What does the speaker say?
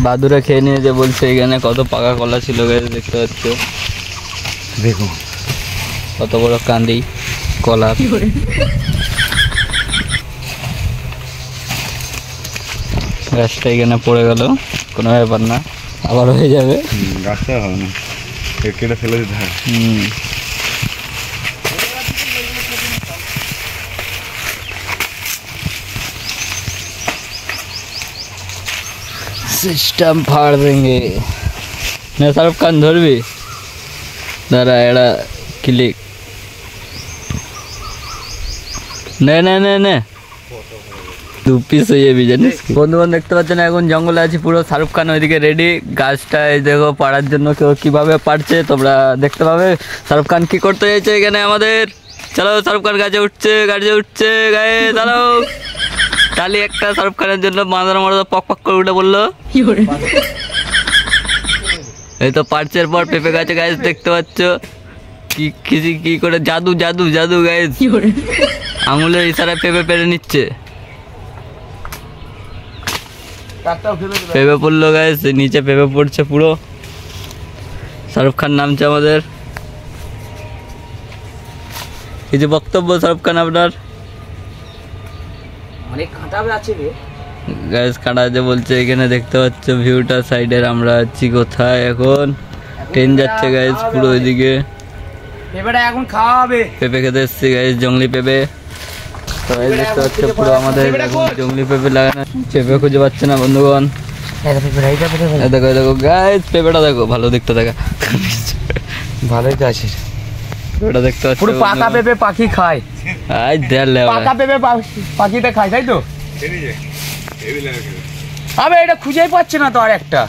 বাদুরা খেয়ে নিয়ে যে বলছে এখানে কত পাকা কলা ছিল দেখতে পাচ্ছ, দেখো কত বড় কান্দি কলা। গাছটা এখানে পড়ে গেল, কোনো ব্যাপার না, আবার হয়ে যাবে। গাছটা হবে না, কেটে ফেলে দিতে হয়। সিস্টেম ফাড় দেंगे না। শাহরুখ খান ধরবি, দাঁড়া এটা ক্লিক নে নে নে নে, দু পিস হয়ে যাবি জানিস। বন্ধুগণ দেখতে পাচ্ছেন এখন জঙ্গলে আছি পুরো, শাহরুখ খান ওইদিকে রেডি। গাছটা এই দেখো পাড়ার জন্য কেউ কিভাবে পারছে তোমরা দেখতে পাবে। শাহরুখ খান কি করতে চাইছে এখানে আমাদের। চলো শাহরুখ খান গাছে উঠছে, গাছে উঠছে, গায়ে দাঁড়াও। তালি একটা শাহরুখ খানের জন্য, মাদার মারা পক পক করে উঠে বললো। এই তো পার্চের পর পেঁপে গাছে গাছ দেখতে পাচ্ছ কি করে জাদু জাদু জাদু গাছ, আঙুলের ইশারায় পেঁপে পেরে নিচ্ছে। পেঁপে পড়লো গাছ, নিচে পেঁপে পড়ছে পুরো। শাহরুখ খান নামছে আমাদের। কিছু বক্তব্য শাহরুখ খান আপনার? অনেক কাঁটা আছে রে গাছ, কাঁটা আছে বলছে। এখানে দেখতে পাচ্ছ ভিউটা সাইডের, আমরা আছি কোথায় এখন, ট্রেন যাচ্ছে গাইজ পুরো ওইদিকে। পেঁপেটা এখন খাওয়া হবে, পেঁপে খেতে এসছি গাইজ, জঙ্গলি পেঁপে। তো দেখতে পাচ্ছ পুরো আমাদের জঙ্গলি পেঁপে লাগানো, পেঁপে খুঁজে পাচ্ছে না বন্ধুগণ। দেখো দেখো গাইজ, পেঁপেটা দেখো, ভালো দেখতে দেখা, ভালোই তো আছে। পেঁপেটা দেখতে পাচ্ছ পুরো পাকা পেঁপে পাখি খায়। আই দেখ পাকা পেঁপে পাখিতে খায়, তাই তো? আবে এটা খুঁজেই পাচ্ছে না তো আর একটা।